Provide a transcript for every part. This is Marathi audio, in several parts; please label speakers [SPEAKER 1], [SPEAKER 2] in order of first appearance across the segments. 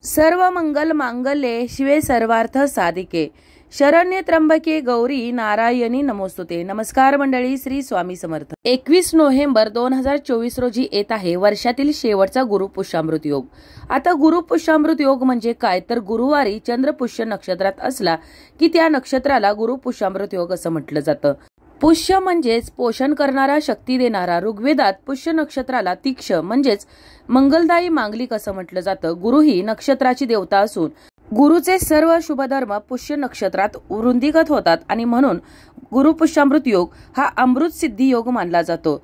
[SPEAKER 1] सर्व मंगल मांगल्ये शिवे सर्वार्थ साधिके शरण्ये त्र्यंबके गौरी नारायणी नमोस्तुते। नमस्कार मंडळी, श्री स्वामी समर्थ। 21 नोव्हेंबर 2024 रोजी येत आहे वर्षातील शेवटचा गुरु पुष्यामृत योग। आता गुरु पुष्यामृत योग म्हणजे काय, तर गुरुवारी चंद्र पुष्य नक्षत्रात असला की त्या नक्षत्राला गुरु पुष्यामृत योग असं म्हटलं जातं। पुष्य म्हणजेच पोषण करणारा, शक्ती देणारा। ऋग्वेदात पुष्य नक्षत्राला तीक्ष म्हणजेच मंगलदायी, मांगलिक असं म्हटलं जातं। गुरु ही नक्षत्राची देवता असून गुरुचे सर्व शुभधर्म पुष्य नक्षत्रात वृद्धिगत होतात आणि म्हणून गुरु पुष्यामृत योग हा अमृत सिद्धी योग मानला जातो।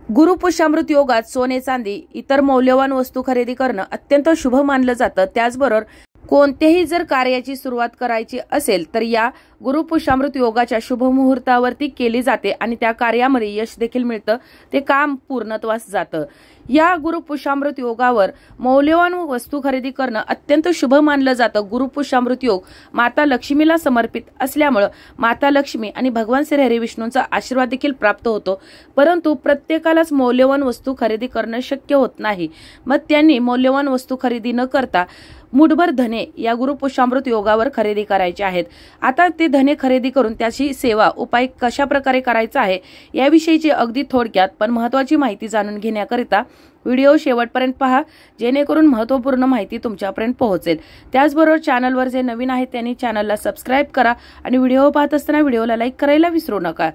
[SPEAKER 1] गुरु पुष्यामृत योगात सोने, चांदी, इतर मौल्यवान वस्तू खरेदी करणं अत्यंत शुभ मानलं जातं। त्याचबरोबर कोणत्याही जर कार्याची सुरुवात करायची असेल तर या गुरु पुष्यामृत योगाच्या शुभ मुहूर्तावरती केली जाते आणि त्या कार्यामध्ये यश देखील मिळतं, ते काम पूर्णत्वास जातं। या गुरु पुष्यामृत योगावर मौल्यवान वस्तू खरेदी करणं अत्यंत शुभ मानलं जातं। गुरु पुष्यामृत योग माता लक्ष्मीला समर्पित असल्यामुळे माता लक्ष्मी आणि भगवान श्री हरी विष्णूंचा आशीर्वाद देखील प्राप्त होतो। परंतु प्रत्येकालाच मौल्यवान वस्तू खरेदी करणं शक्य होत नाही। मग त्यांनी मौल्यवान वस्तू खरेदी न करता मुठभर धने या गुरु पुष्यामृत योगावर खरेदी करायचे आहेत। आता ते धने खरेदी करून त्याची सेवा उपाय कशा प्रकारे करायचा आहे याविषयीची अगदी थोडक्यात पण महत्त्वाची माहिती जाणून घेण्याकरिता व्हिडिओ शेवटपर्यंत पहा, जेणेकरून महत्त्वपूर्ण माहिती तुमच्यापर्यंत पोहोचेल। त्याचबरोबर चॅनलवर जे नवीन आहेत त्यांनी चॅनलला सबस्क्राईब करा आणि व्हिडिओ पाहत असताना व्हिडिओला लाईक करायला विसरू नका।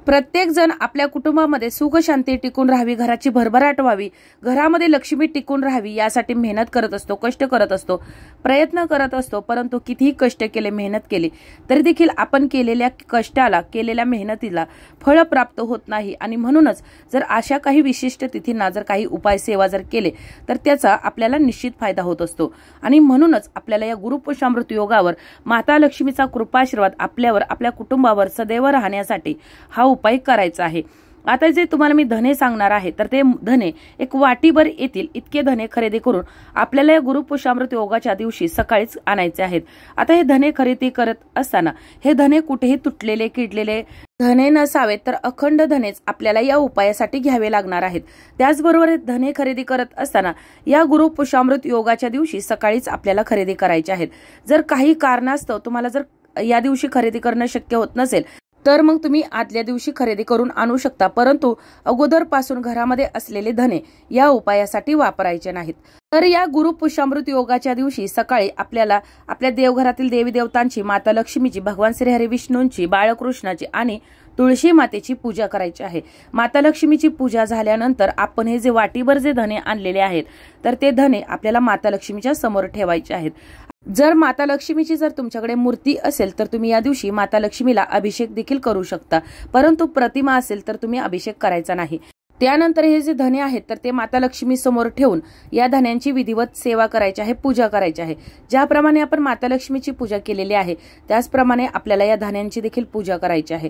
[SPEAKER 1] प्रत्येक जण आपल्या कुटुंबामध्ये सुख शांती टिकून राहावी, घराची भरभराट व्हावी, घरामध्ये लक्ष्मी टिकून राहावी यासाठी मेहनत करत असतो, कष्ट करत असतो, प्रयत्न करत असतो। परंतु कितीही कष्ट केले, मेहनत केली तरी देखील आपण केलेल्या कष्टाला, केलेल्या मेहनतीला फळ प्राप्त होत नाही आणि म्हणूनच जर अशा काही विशिष्ट तिथींना जर काही उपाय सेवा जर केले तर त्याचा आपल्याला निश्चित फायदा होत असतो आणि म्हणूनच आपल्याला या गुरु पुष्यामृत योगावर माता लक्ष्मीचा कृपाशीर्वाद आपल्यावर, आपल्या कुटुंबावर सदैव राहण्यासाठी हा उपाय करायचा आहे। आता जे तुम्हाला मी धने सांगणार आहे तर ते धने एक वाटीभर येतील इतके धने खरेदी करून आपल्याला या गुरु पुष्यामृत योगाच्या दिवशी सकाळीच आणायचे आहेत। आता हे धने खरेदी करत असताना हे धने कुठेही तुटलेले, किडलेले धने नसावेत, तर अखंड धनेच आपल्याला या उपायासाठी घ्यावे लागणार आहेत। त्याचबरोबर धने खरेदी करत असताना या गुरु पुष्यामृत योगाच्या दिवशी सकाळीच आपल्याला खरेदी करायचे आहेत। जर काही कारणास्तव तुम्हाला जर या दिवशी खरेदी करणं शक्य होत नसेल तर मग तुम्ही आदल्या दिवशी खरेदी करून आणू शकता, परंतु अगोदरपासून घरामध्ये असलेले धने या उपायासाठी वापरायचे नाहीत। तर या गुरु पुष्यामृत योगाच्या दिवशी सकाळी आपल्याला आपल्या देवघरातील देवी देवतांची, माता लक्ष्मीची, भगवान श्री हरी विष्णूंची, बाळकृष्णाची आणि तुळशी मातेची पूजा करायची आहे। माता लक्ष्मीची पूजा झाल्यानंतर आपण हे जे वाटीभर जे धने आणलेले आहेत तर ते धने आपल्याला माता लक्ष्मीच्या समोर ठेवायचे आहेत। जर माता लक्ष्मीची जर तुमच्याकडे मूर्ती असेल तर तुम्ही या दिवशी माता लक्ष्मीला अभिषेक देखील करू शकता, परंतु प्रतिमा असेल तर तुम्ही अभिषेक करायचा नाही। त्यानंतर हे जे धने आहेत तर ते माता लक्ष्मी समोर ठेवून या धन्यांची विधिवत सेवा करायची आहे, पूजा करायची आहे। ज्याप्रमाणे आपण माता लक्ष्मीची पूजा केलेली आहे त्याचप्रमाणे आपल्याला या धन्यांची देखील पूजा करायची आहे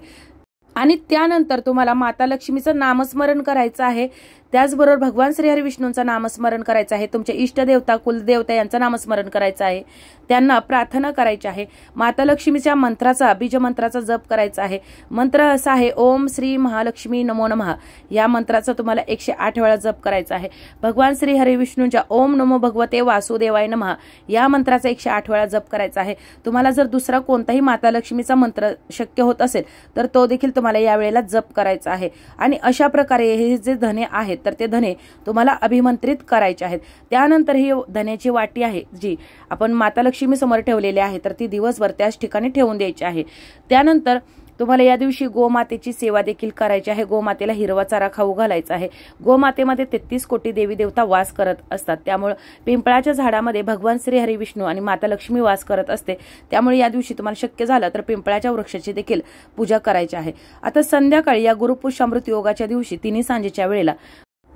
[SPEAKER 1] आणि त्यानंतर तुम्हाला माता लक्ष्मीचं नामस्मरण करायचं आहे। त्याचबरोबर भगवान श्री हरी विष्णूंचं नामस्मरण करायचं आहे, तुमच्या इष्टदेवता, कुलदेवता यांचं नामस्मरण करायचं आहे, त्यांना प्रार्थना करायची आहे। माता लक्ष्मीच्या मंत्राचा, बीज मंत्राचा जप करायचा आहे। मंत्र असा आहे, ओम श्री महालक्ष्मी नमो नमः। या मंत्राचा तुम्हाला 108 वेळा जप करायचा आहे। भगवान श्री हरी विष्णूंच्या ओम नमो भगवते वासुदेवाय नमः या मंत्राचा 108 वेळा जप करायचा आहे। तुम्हाला जर दुसरा कोणताही माता लक्ष्मीचा मंत्र शक्य होत असेल तर तो देखील तुम्हाला या वेळेला जप करायचा आहे आणि अशा प्रकारे हे जे धने आहेत तर ते धने तुम्हाला अभिमंत्रित करायचे आहेत। त्यानंतर ही धन्याची वाटी आहे जी आपण माता लक्ष्मी समोर ठेवलेली आहे तर ती दिवसभर त्याच ठिकाणी ठेवून द्यायची आहे। त्यानंतर तुम्हाला या दिवशी गोमातेची सेवा देखील करायची आहे। गोमातेला हिरवा चारा खाऊ घालायचा आहे। गोमातेमध्ये 33 कोटी देवी देवता वास करत असतात, त्यामुळे पिंपळाच्या झाडामध्ये भगवान श्री हरी विष्णू आणि माता लक्ष्मी वास करत असते, त्यामुळे या दिवशी तुम्हाला शक्य झालं तर पिंपळाच्या वृक्षाची देखील पूजा करायची आहे। आता संध्याकाळी या गुरु पुष्यामृत योगाच्या दिवशी तिन्ही सांजेच्या वेळेला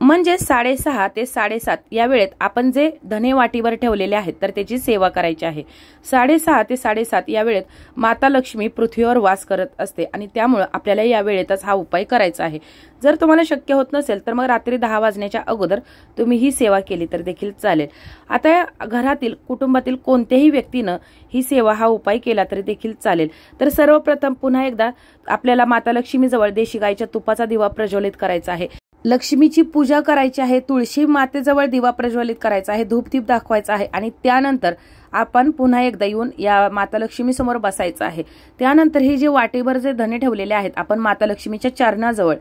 [SPEAKER 1] म्हणजे 6:30 ते 7:30 या वेळेत आपण जे धने वाटीवर ठेवलेले आहेत तर त्याची सेवा करायची आहे। 6:30 ते 7:30 या वेळेत माता लक्ष्मी पृथ्वीवर वास करत असते आणि त्यामुळे आपल्याला या वेळेतच हा उपाय करायचा आहे। जर तुम्हाला शक्य होत नसेल तर मग रात्री 10 वाजण्याच्या अगोदर तुम्ही ही सेवा केली तर देखील चालेल। आता घरातील, कुटुंबातील कोणत्याही व्यक्तीनं ही सेवा, हा उपाय केला तरी देखील चालेल। तर सर्वप्रथम पुन्हा एकदा आपल्याला माता लक्ष्मीजवळ देशी गायीच्या तुपाचा दिवा प्रज्वलित करायचा आहे। लक्ष्मीची पूजा करायची आहे, तुळशी मातेजवळ दिवा प्रज्वलित करायचा आहे, धूपदीप दाखवायचा आहे आणि त्यानंतर आपण पुन्हा एकदा येऊन या माता लक्ष्मी समोर बसायचं आहे। त्यानंतर हे जे वाटीभर जे धने ठेवलेले आहेत आपण माता लक्ष्मीच्या चरणाजवळ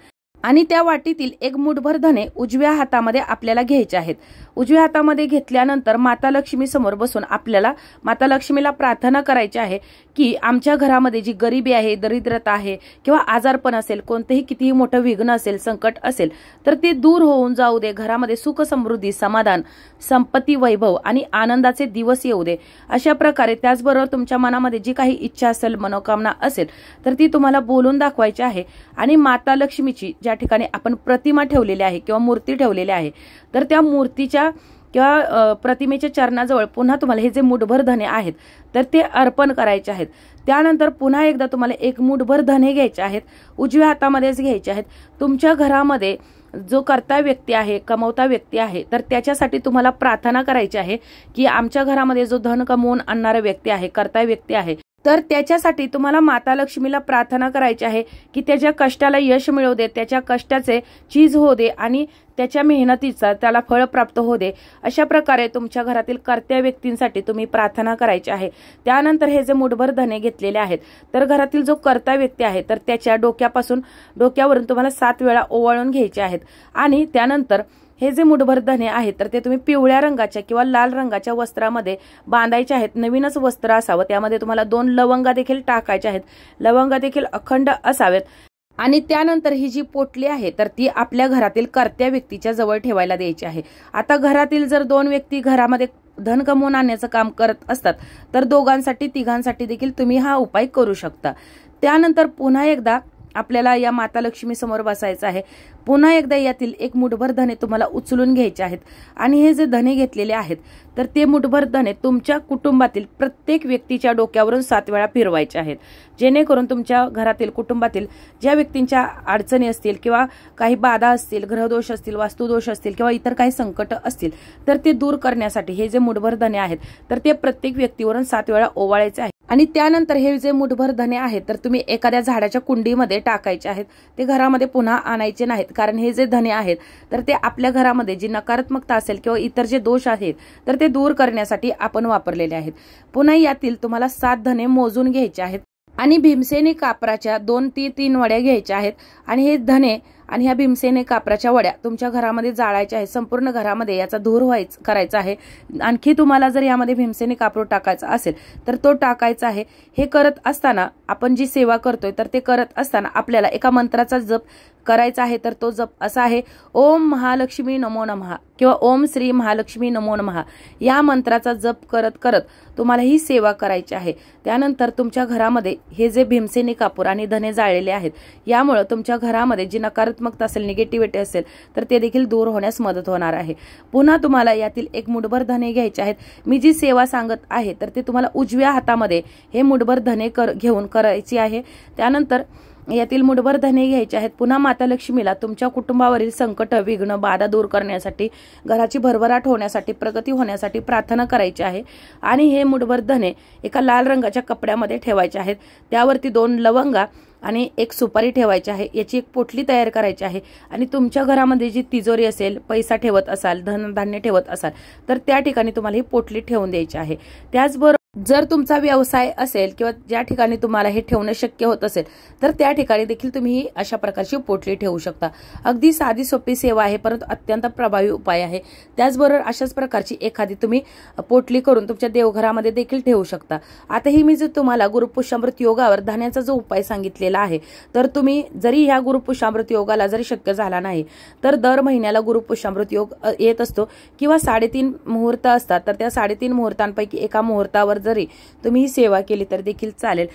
[SPEAKER 1] आणि त्या वाटीतील एक मुठभर धने उजव्या हातामध्ये आपल्याला घ्यायचे आहेत। उजव्या हातामध्ये घेतल्यानंतर माता लक्ष्मी समोर बसून आपल्याला माता लक्ष्मीला प्रार्थना करायची आहे की आमच्या घरामध्ये जी गरिबी आहे, दरिद्रता आहे किंवा आजारपण असेल, कोणतेही कितीही मोठं विघ्न असेल, संकट असेल तर ते दूर होऊन जाऊ दे। घरामध्ये सुख समृद्धी, समाधान, संपत्ती, वैभव आणि आनंदाचे दिवस येऊ दे। अशा प्रकारे त्याचबरोबर तुमच्या मनामध्ये जी काही इच्छा असेल, मनोकामना असेल तर ती तुम्हाला बोलून दाखवायची आहे आणि माता लक्ष्मीची ज्या ठिकाणी आपण प्रतिमा ठेवलेली आहे किंवा मूर्ती ठेवलेली आहे तर त्या मूर्तीच्या किंवा प्रतिमेच्या चरणाजवळ पुन्हा तुम्हाला हे जे मुठभर धने आहेत तर ते अर्पण करायचे आहेत। त्यानंतर पुन्हा एकदा तुम्हाला एक मुठभर धने घ्यायचे आहेत, उजव्या हातामध्येच घ्यायचे आहेत। तुमच्या घरामध्ये जो कर्ता व्यक्ती आहे, कमवता व्यक्ती आहे तर त्याच्यासाठी तुम्हाला प्रार्थना करायची आहे की आमच्या घरामध्ये जो धन कमवून आणणारा व्यक्ती आहे, कर्ता व्यक्ती आहे तर त्याच्यासाठी तुम्हाला माता लक्ष्मीला प्रार्थना करायची आहे की त्याच्या कष्टाला यश मिळू दे, त्याच्या कष्टाचे चीज हो दे आणि त्याच्या मेहनतीचा त्याला फळ प्राप्त हो दे। अशा प्रकारे तुमच्या घरातील कर्त्या व्यक्तींसाठी तुम्ही प्रार्थना करायची आहे। त्यानंतर हे जे मुठभर धने घेतलेले आहेत तर घरातील जो कर्ता व्यक्ती आहे तर त्याच्या डोक्यावरून तुम्हाला 7 वेळा ओवाळून घ्यायचे आहेत आणि त्यानंतर हे जे मुठभर धने आहेत तर ते तुम्ही पिवळ्या रंगाच्या किंवा लाल रंगाच्या वस्त्रामध्ये बांधायचे आहेत। नवीनच वस्त्र असावं, त्यामध्ये तुम्हाला 2 लवंगा देखील टाकायच्या आहेत, लवंगा देखील अखंड असावेत आणि त्यानंतर ही जी पोटली आहे तर ती आपल्या घरातील कर्त्या व्यक्तीच्या जवळ ठेवायला द्यायची आहे। आता घरातील जर 2 व्यक्ती घरामध्ये धन कमवून आणण्याचं काम करत असतात तर दोघांसाठी तिघांसाठी देखील तुम्ही हा उपाय करू शकता। त्यानंतर पुन्हा एकदा आपल्याला या माता लक्ष्मी समोर बसायचं आहे। पुन्हा एकदा यातील एक मुठभर धने तुम्हाला उचलून घ्यायचे आहेत आणि हे जे धने घेतलेले आहेत तर ते मुठभर धने तुमच्या कुटुंबातील प्रत्येक व्यक्तीच्या डोक्यावरून 7 वेळा फिरवायचे आहेत, जेणेकरून तुमच्या घरातील कुटुंबातील ज्या व्यक्तींच्या अडचणी असतील किंवा काही बाधा असतील, ग्रहदोष असतील, वास्तुदोष असतील किंवा इतर काही संकट असतील तर ते दूर करण्यासाठी हे जे मुठभर धने आहेत तर ते प्रत्येक व्यक्तीवरून 7 वेळा ओवाळायचे आहे। आणि त्यानंतर हे जे मुठभर धने आहेत तर तुम्ही एखाद्या झाडाच्या कुंडीमध्ये टाकायचे आहेत, ते घरामध्ये पुन्हा आणायचे नाहीत, कारण हे जे धने आहेत तर ते आपल्या घरामध्ये जी नकारात्मकता असेल किंवा इतर जे दोष आहेत तर ते दूर करण्यासाठी आपण वापरलेले आहेत। पुन्हा यातील तुम्हाला 7 धने मोजून घ्यायचे आहेत आणि भीमसेनी कापराच्या 2 ते 3 वड्या घ्यायच्या आहेत आणि हे धने आणि ह्या भीमसेनी कापराच्या वड्या तुमच्या घरामध्ये जाळायच्या आहेत। संपूर्ण घरामध्ये याचा धूर करायचा आहे। आणखी तुम्हाला जर यामध्ये भीमसेनी कापूर टाकायचा असेल तर तो टाकायचा आहे। हे करत असताना आपण जी सेवा करतोय तर ते करत असताना आपल्याला एका मंत्राचा जप करायचा आहे। तर तो जप असा आहे, ओम महालक्ष्मी नमो नमः किंवा ओम श्री महालक्ष्मी नमो नमः। या मंत्राचा जप करत करत तुम्हाला ही सेवा करायची आहे। त्यानंतर तुमच्या घरामध्ये हे जे भीमसेनी कापूर आणि धने जाळलेले आहेत यामुळे तुमच्या घरामध्ये जी नकारात्मकता असेल, निगेटिव्हिटी असेल तर ते देखील दूर होण्यास मदत होणार आहे। पुन्हा तुम्हाला यातील एक मुठभर धने घ्यायचे आहेत। मी जी सेवा सांगत आहे तर ते तुम्हाला उजव्या हातामध्ये हे मुठभर धने घेऊन करायची आहे। त्यानंतर यातील मुठभर धने घ्यायचे आहेत। पुन्हा माता लक्ष्मीला तुमच्या कुटुंबावरील संकट, विघ्न, बाधा दूर करण्यासाठी, घराची भरभराट होण्यासाठी, प्रगती होण्यासाठी प्रार्थना करायची आहे आणि हे मुठभर धने एका लाल रंगाच्या कपड्यामध्ये ठेवायचे आहेत। त्यावरती 2 लवंगा आणि एक सुपारी ठेवायची आहे। याची एक पोटली तयार करायची आहे आणि तुमच्या घरामध्ये जी तिजोरी असेल, पैसा ठेवत असाल, धनधान्य ठेवत असाल तर त्या ठिकाणी तुम्हाला ही पोटली ठेवून द्यायची आहे। त्याचबरोबर जर तुमचा व्यवसाय असेल किंवा ज्या ठिकाणी तुम्हाला हे ठेवणं शक्य होत असेल तर त्या ठिकाणी देखील तुम्ही अशा प्रकारची पोटली ठेवू शकता। अगदी साधी सोपी सेवा आहे परंतु अत्यंत प्रभावी उपाय आहे। त्याचबरोबर अशाच प्रकारची एखादी तुम्ही पोटली करून तुमच्या देवघरामध्ये देखील ठेवू शकता। आता ही मी जर तुम्हाला गुरुपुष्यामृत योगावर धान्याचा जो उपाय सांगितलेला आहे तर तुम्ही जरी ह्या गुरुपुष्यामृत योगाला जरी शक्य झाला नाही तर दर महिन्याला गुरुपुष्यामृत योग येत असतो किंवा 3.5 मुहूर्त असतात तर त्या 3.5 मुहूर्तांपैकी एका मुहूर्तावर जरी तुम्ही ही सेवा केली तर देखील चालेल।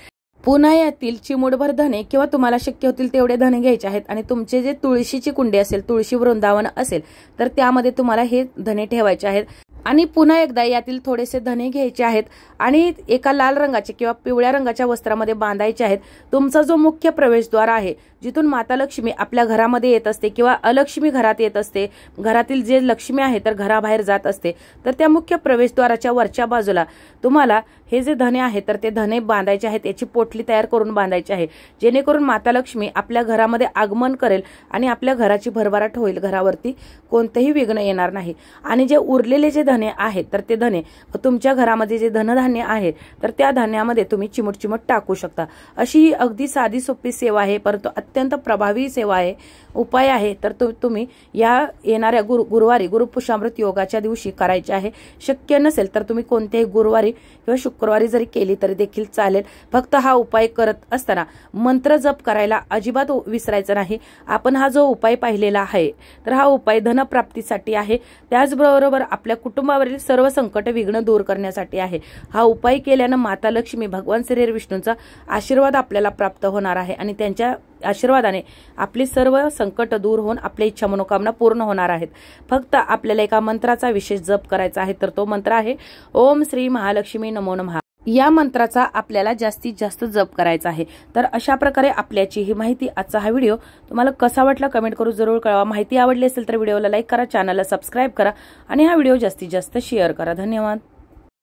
[SPEAKER 1] पुन्हा यातील चिमूटभर धने किंवा तुम्हाला शक्य होतील तेवढे धने घ्यायचे आहेत आणि तुमचे जे तुळशीची कुंडी असेल, तुळशी वृंदावन असेल तर त्यामध्ये तुम्हाला हे धने ठेवायचे आहेत आणि पुन्हा एकदा यातील थोडेसे धने घ्यायचे आहेत आणि एका लाल रंगाचे किंवा पिवळ्या रंगाच्या वस्त्रामध्ये बांधायचे आहेत। तुमचा जो मुख्य प्रवेशद्वार आहे, जिथून माता लक्ष्मी आपल्या घरामध्ये येत असते किंवा अलक्ष्मी घरात येत असते, घरातील जे लक्ष्मी आहे तर घराबाहेर जात असते, तर त्या मुख्य प्रवेशद्वाराच्या वरच्या बाजूला तुम्हाला हे जे धने आहेत तर ते धने बांधायचे आहेत। याची पोटली तयार करून बांधायची आहे, जेणेकरून माता लक्ष्मी आपल्या घरामध्ये आगमन करेल आणि आपल्या घराची भरभराट होईल, घरावरती कोणतेही विघ्न येणार नाही। आणि जे उरलेले जे धने आहेत तर ते धने तुमच्या घरामध्ये जे धनधान्य आहे तर त्या धान्यामध्ये तुम्ही चिमूट चिमूट टाकू शकता। अशी अगदी साधी सोपी सेवा आहे, परंतु अत्यंत प्रभावी सेवा आहे, उपाय आहे। तर तुम्ही या येणाऱ्या गुरुवारी गुरुपुषामृत योगाच्या दिवशी करायचे आहे। शक्य नसेल तर तुम्ही कोणत्याही गुरुवारी किंवा शुक्रवारी जरी केली तरी देखील चालेल। फक्त हा उपाय करत असताना मंत्र जप करायला अजिबात विसरायचं नाही। आपण हा जो उपाय पाहिलेला आहे तर हा उपाय धनप्राप्तीसाठी आहे, त्याचबरोबर आपल्या कुटुंबावरील सर्व संकट विघ्न दूर करण्यासाठी आहे। हा उपाय केल्यानं माता लक्ष्मी भगवान श्री विष्णूंचा आशीर्वाद आपल्याला प्राप्त होणार आहे आणि त्यांच्या आशीर्वादाने आपली सर्व संकट दूर होऊन आपल्या इच्छा मनोकामना पूर्ण होणार आहेत। फक्त आपल्याला एका मंत्राचा विशेष जप करायचा आहे, तर तो मंत्र आहे ओम श्री महालक्ष्मी नमो नमः। या मंत्राचा आपल्याला जास्तीत जास्त जप करायचा आहे। तर अशा प्रकारे आपल्याची ही माहिती, आजचा हा व्हिडिओ तुम्हाला कसा वाटला कमेंट करून जरूर कळवा। माहिती आवडली असेल तर व्हिडिओला लाईक करा, चॅनलला सबस्क्राईब करा आणि हा व्हिडिओ जास्तीत जास्त शेअर करा। धन्यवाद।